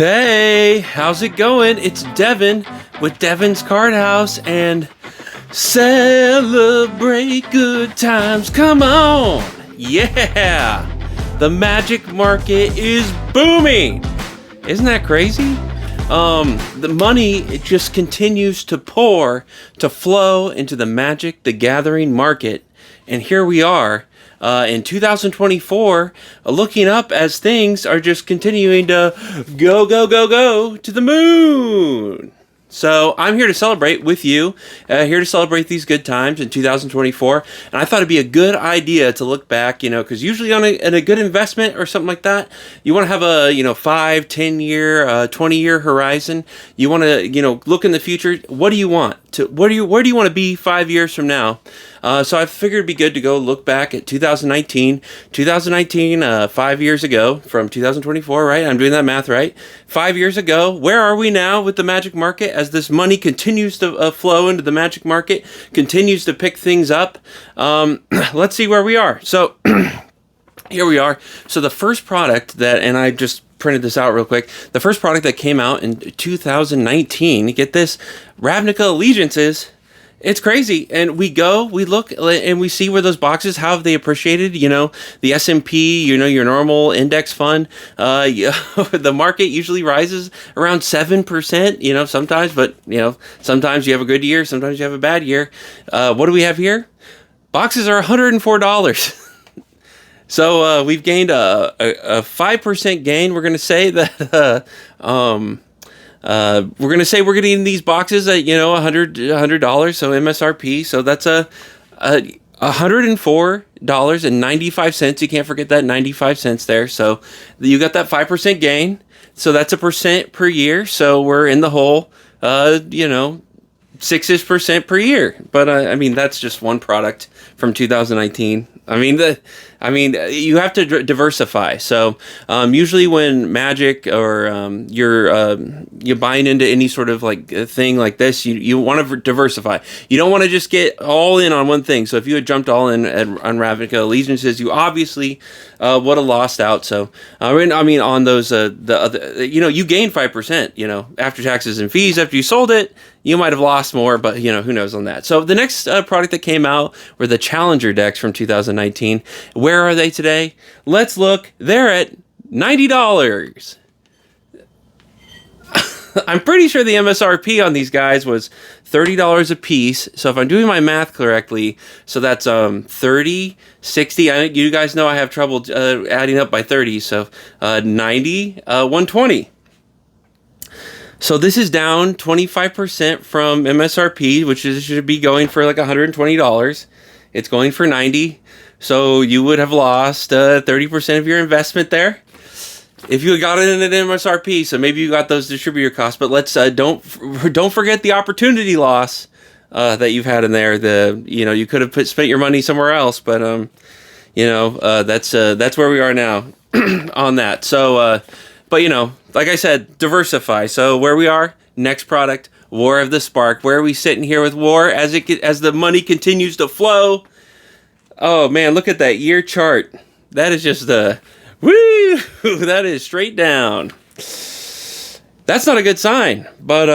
Hey, how's it going? It's Devin with Devin's Card House and celebrate good times. Come on. Yeah. The magic market is booming. Isn't that crazy? The money, it just continues to flow into the Magic the Gathering market. And here we are. In 2024, looking up as things are just continuing to go to the moon. So I'm here to celebrate with you, here to celebrate these good times in 2024. And I thought it'd be a good idea to look back, because usually on a good investment or something like that, you want to have a, 5, 10 year, 20-year horizon. You want to, look in the future. What do you want where do you want to be 5 years from now? So I figured it'd be good to go look back at 2019, 5 years ago from 2024, right? I'm doing that math right. 5 years ago, where are we now with the magic market as this money continues to flow into the magic market, continues to pick things up? Let's see where we are. So here we are. So the first product and I just printed this out real quick. The first product that came out in 2019, get this, Ravnica Allegiances. It's crazy. And we look, and we see where those boxes, how have they appreciated, the S&P, your normal index fund, the market usually rises around 7%, sometimes, but, sometimes you have a good year, sometimes you have a bad year. What do we have here? Boxes are $104. So we've gained a 5% gain. We're going to say that we're getting these boxes at $100, so MSRP. So that's $104.95. You can't forget that 95 cents there. So you got that 5% gain. So that's 1% per year. So we're in the hole. 6% per year. But that's just one product from 2019. You have to diversify. So usually when Magic or you're buying into any sort of like a thing like this, you want to diversify. You don't want to just get all in on one thing. So if you had jumped all in on Ravnica Allegiances, you obviously would have lost out. So on those the other, you gained 5%. After taxes and fees. After you sold it, you might have lost more, but who knows on that. So the next product that came out were the Challenger decks from 2019. Where are they today? Let's look. They're at $90. I'm pretty sure the MSRP on these guys was $30 a piece. So if I'm doing my math correctly, so that's 30, 60. You guys know I have trouble adding up by 30. So 90, 120. So this is down 25% from MSRP, which should be going for like $120. It's going for 90. So you would have lost 30% of your investment there if you had got it in an MSRP. So maybe you got those distributor costs, but let's don't forget the opportunity loss that you've had in there. You could have spent your money somewhere else, but that's where we are now on that. So but like I said, diversify. So where we are, next product, War of the Spark. Where are we sitting here with War as the money continues to flow? Oh man, look at that year chart. That is just woo! That is straight down. That's not a good sign, but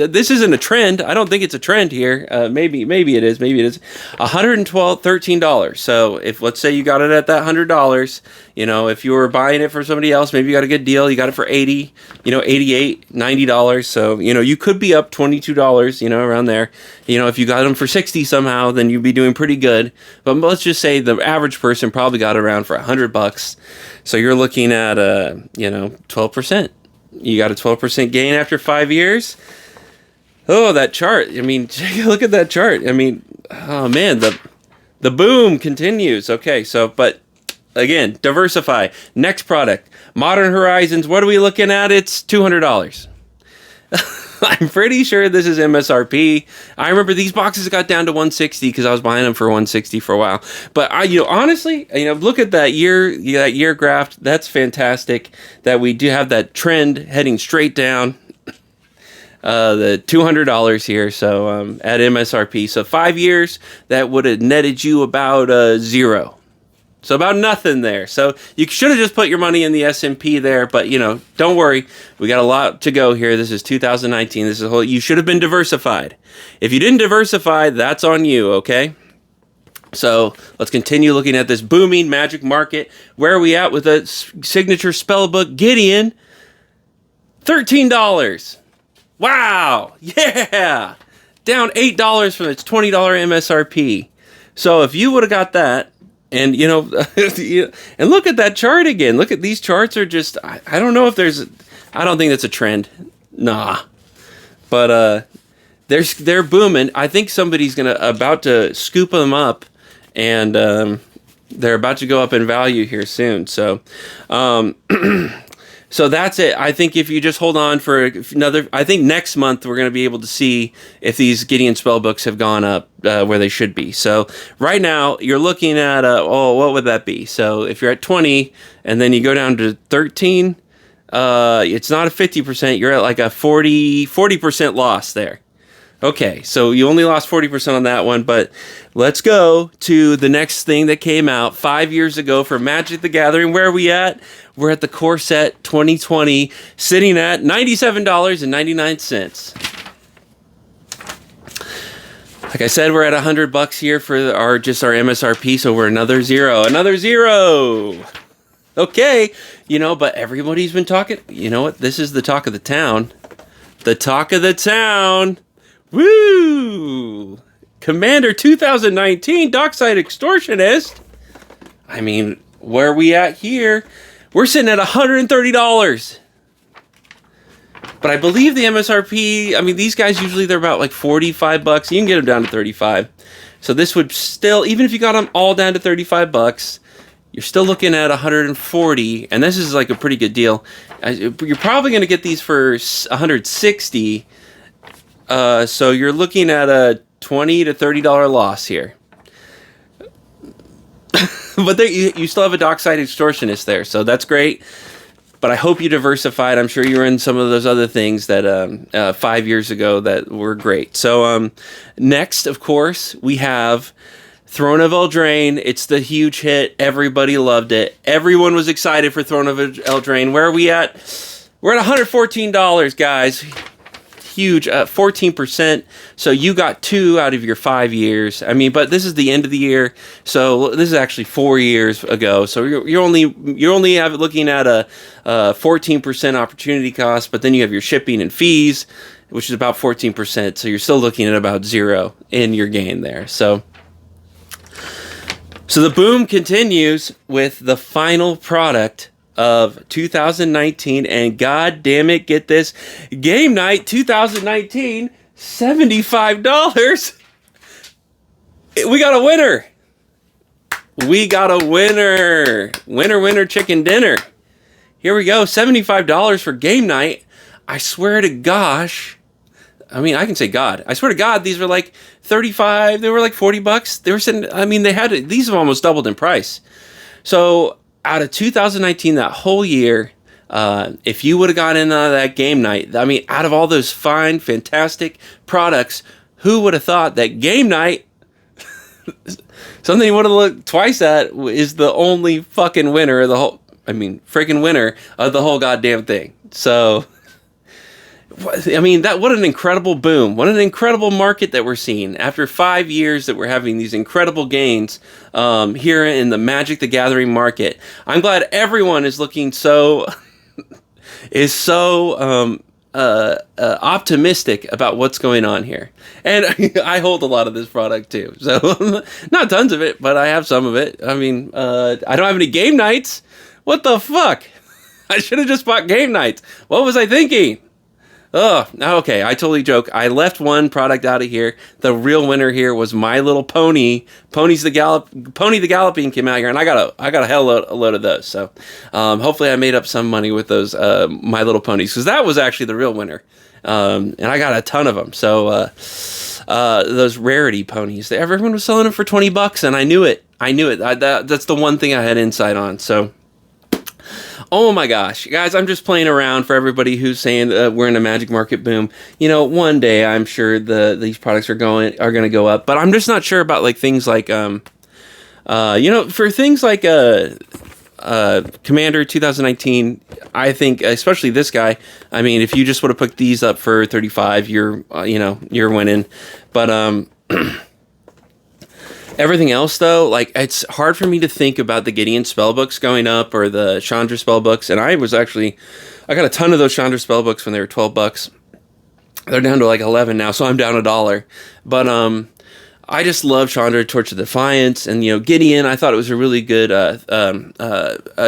this isn't a trend. I don't think it's a trend here. Maybe it is. Maybe it is. $13. So if let's say you got it at that $100, if you were buying it for somebody else, maybe you got a good deal. You got it for $80, $88, $90. So you could be up $22, around there. If you got them for $60 somehow, then you'd be doing pretty good. But let's just say the average person probably got it around for $100. So you're looking at 12%. You got a 12% gain after 5 years. Oh, that chart. Look at that chart. Oh man, the boom continues. Okay, so but again, diversify. Next product, Modern Horizons. What are we looking at? It's $200. I'm pretty sure this is MSRP. I remember these boxes got down to 160 because I was buying them for 160 for a while. But honestly, look at that year graph. That's fantastic that we do have that trend heading straight down. The $200 here, so at MSRP. So 5 years, that would have netted you about zero. So about nothing there. So you should have just put your money in the S&P there, but don't worry. We got a lot to go here. This is 2019. This is you should have been diversified. If you didn't diversify, that's on you, okay? So let's continue looking at this booming magic market. Where are we at with the signature spellbook Gideon? $13. Wow. Yeah. Down $8 from its $20 MSRP. So if you would have got that, and and look at that chart again. Look at these charts are just, I don't know if I don't think that's a trend. Nah. But they're booming. I think somebody's about to scoop them up, and they're about to go up in value here soon. So so that's it. I think if you just hold on for another, I think next month we're going to be able to see if these Gideon Spellbooks have gone up where they should be. So right now you're looking at, what would that be? So if you're at 20 and then you go down to 13, it's not a 50%. You're at like a 40% loss there. Okay, so you only lost 40% on that one, but let's go to the next thing that came out 5 years ago for Magic the Gathering. Where are we at? We're at the Coret 2020, sitting at $97.99. Like I said, we're at $100 here for our MSRP, so we're another zero. Okay, but everybody's been talking. You know what? This is the talk of the town. The talk of the town. Woo! Commander 2019 Dockside Extortionist. I mean, where are we at here? We're sitting at $130. But I believe the MSRP, I mean, these guys usually they're about like $45. You can get them down to 35. So this would still, even if you got them all down to $35, you're still looking at 140, and this is like a pretty good deal. You're probably going to get these for 160. So you're looking at a $20 to $30 loss here. But you still have a Dockside Extortionist there, so that's great. But I hope you diversified. I'm sure you were in some of those other things that 5 years ago that were great. So next, of course, we have Throne of Eldraine. It's the huge hit. Everybody loved it. Everyone was excited for Throne of Eldraine. Where are we at? We're at $114, guys. Huge, 14%. So you got 2 out of your 5 years. I mean, but this is the end of the year, so this is actually 4 years ago. So you're only looking at a 14% opportunity cost, but then you have your shipping and fees, which is about 14%. So you're still looking at about 0 in your gain there. So the boom continues with the final product of 2019, and god damn it, get this, Game Night 2019, $75. We got a winner. Winner chicken dinner. Here we go, $75 for Game Night. I swear to gosh, I mean, I can say God. I swear to God, these were like 35. They were like $40. They were sitting, I mean, these have almost doubled in price. So out of 2019, that whole year, if you would have got in that Game Night, I mean, out of all those fine, fantastic products, who would have thought that Game Night, something you would have looked twice at, is the only fucking winner of the whole, freaking winner of the whole goddamn thing. So, I mean, what an incredible boom. What an incredible market that we're seeing after 5 years that we're having these incredible gains here in the Magic the Gathering market. I'm glad everyone is looking so optimistic about what's going on here. And I hold a lot of this product too. So not tons of it, but I have some of it. I mean, I don't have any Game Nights. What the fuck? I should have just bought Game Nights. What was I thinking? Oh, okay. I totally joke. I left one product out of here. The real winner here was My Little Pony. Pony the Galloping came out here, and I got a hell load of those. So hopefully I made up some money with those My Little Ponies, because that was actually the real winner. And I got a ton of them. So those rarity ponies, everyone was selling them for $20, and I knew it. That's the one thing I had insight on. So. Oh my gosh, guys, I'm just playing around for everybody who's saying we're in a magic market boom. One day I'm sure these products are going to go up, but I'm just not sure about like things like For things like Commander 2019, I think, especially this guy. I mean, if you just would have put these up for 35, you're winning. But everything else, though, like, it's hard for me to think about the Gideon Spellbooks going up or the Chandra Spellbooks. And I got a ton of those Chandra Spellbooks when they were $12. They're down to like 11 now, so I'm down $1. But I just love Chandra, Torch of Defiance, and Gideon. I thought it was a really good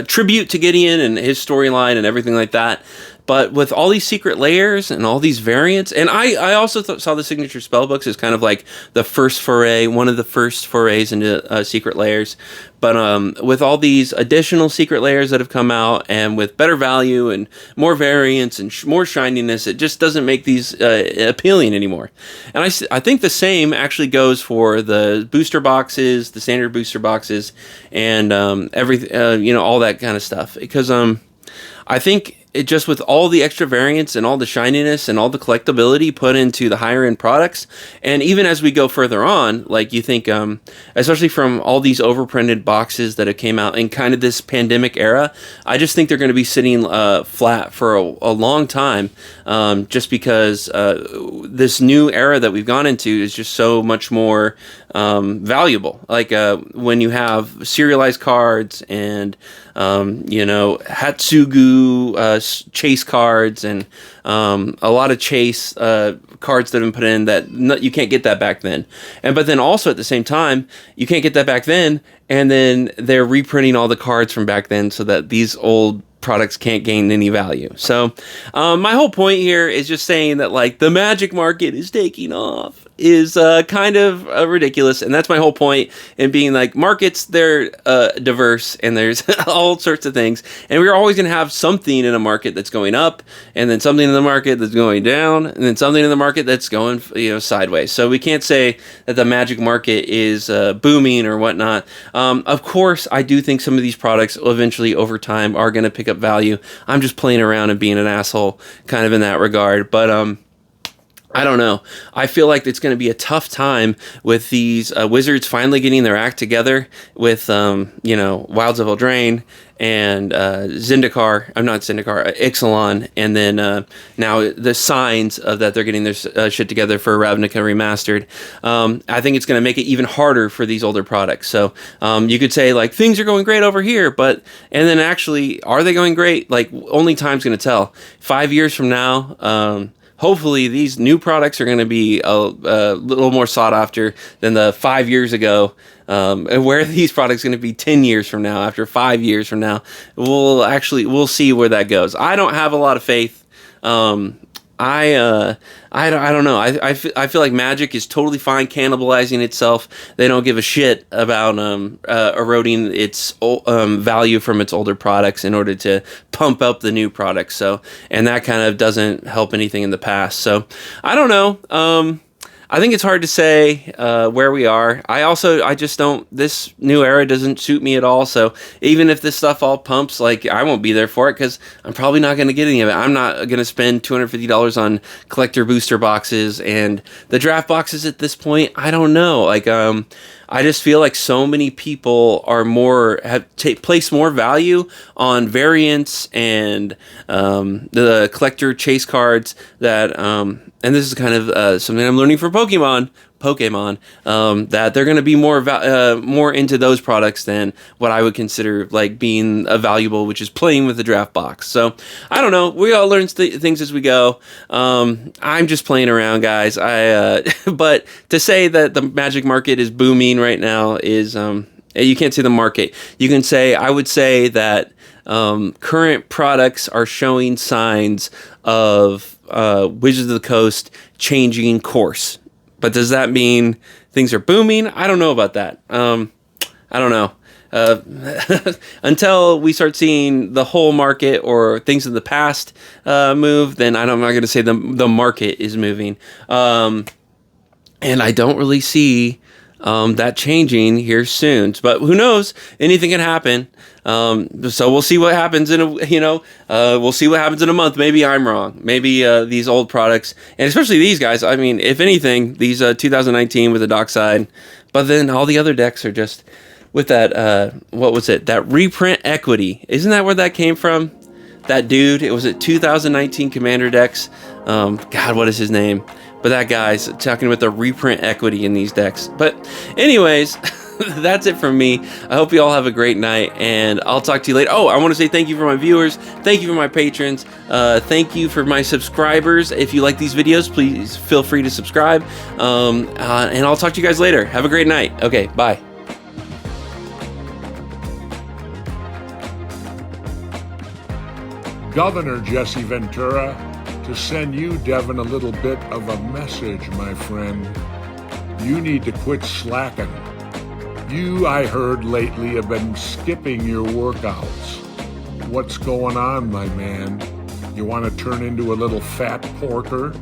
tribute to Gideon and his storyline and everything like that. But with all these secret layers and all these variants, and I also saw the signature spellbooks as kind of like the first foray, one of the first forays into secret layers. But with all these additional secret layers that have come out, and with better value and more variants and more shininess, it just doesn't make these appealing anymore. And I think the same actually goes for the booster boxes, the standard booster boxes, and everything, all that kind of stuff. Because I think it just, with all the extra variants and all the shininess and all the collectability put into the higher end products, and even as we go further on, like you think, especially from all these overprinted boxes that have came out in kind of this pandemic era, I just think they're going to be sitting flat for a long time, just because this new era that we've gone into is just so much more valuable. Like when you have serialized cards and Hatsugu chase cards and a lot of chase cards that have been put in that you can't get that back then. But then also at the same time, you can't get that back then, and then they're reprinting all the cards from back then so that these old products can't gain any value. So my whole point here is just saying that, like, the Magic market is taking off is kind of ridiculous, and that's my whole point in being like, markets, they're diverse, and there's all sorts of things, and we're always going to have something in a market that's going up, and then something in the market that's going down, and then something in the market that's going sideways. So we can't say that the Magic market is booming or whatnot. Of course, I do think some of these products eventually over time are going to pick up value. I'm just playing around and being an asshole kind of in that regard, but I don't know. I feel like it's going to be a tough time with these wizards finally getting their act together with, Wilds of Eldraine and Zendikar. I'm not Zendikar, Ixalan. And then now the signs of that they're getting their shit together for Ravnica Remastered. I think it's going to make it even harder for these older products. So you could say, like, things are going great over here, and then actually, are they going great? Like, only time's going to tell. 5 years from now, hopefully these new products are going to be a little more sought after than the 5 years ago. And where are these products going to be 10 years from now, after 5 years from now? We'll see where that goes. I don't have a lot of faith. I don't know. I feel like Magic is totally fine cannibalizing itself. They don't give a shit about eroding its value from its older products in order to pump up the new products. So, and that kind of doesn't help anything in the past. So, I don't know. I think it's hard to say where we are. I just don't, this new era doesn't suit me at all. So even if this stuff all pumps, like, I won't be there for it because I'm probably not going to get any of it. I'm not going to spend $250 on collector booster boxes and the draft boxes at this point. I don't know. Like, I just feel like so many people are placed more value on variants and the collector chase cards that, and this is kind of something I'm learning from Pokemon, that they're going to be more into those products than what I would consider like being valuable, which is playing with the draft box. So I don't know. We all learn things as we go. I'm just playing around, guys. But to say that the Magic market is booming right now is you can't say the market. I would say that current products are showing signs of Wizards of the Coast changing course. But does that mean things are booming? I don't know about that. I don't know. Until we start seeing the whole market or things in the past move, then I'm not going to say the market is moving. And I don't really see that changing here soon. But who knows? Anything can happen. So we'll see what happens we'll see what happens in a month. Maybe I'm wrong. Maybe these old products, and especially these guys, I mean, if anything, these 2019 with the Dockside, but then all the other decks are just with that, what was it? That reprint equity. Isn't that where that came from? That dude, it was at 2019 Commander decks. God, what is his name? But that guy's talking with the reprint equity in these decks. But anyways, that's it from me. I hope you all have a great night, and I'll talk to you later. Oh, I want to say thank you for my viewers. Thank you for my patrons. Thank you for my subscribers. If you like these videos, please feel free to subscribe. And I'll talk to you guys later. Have a great night. Okay, bye. Governor Jesse Ventura, to send you, Devin, a little bit of a message, my friend. You need to quit slacking. You, I heard lately, have been skipping your workouts. What's going on, my man? You want to turn into a little fat porker?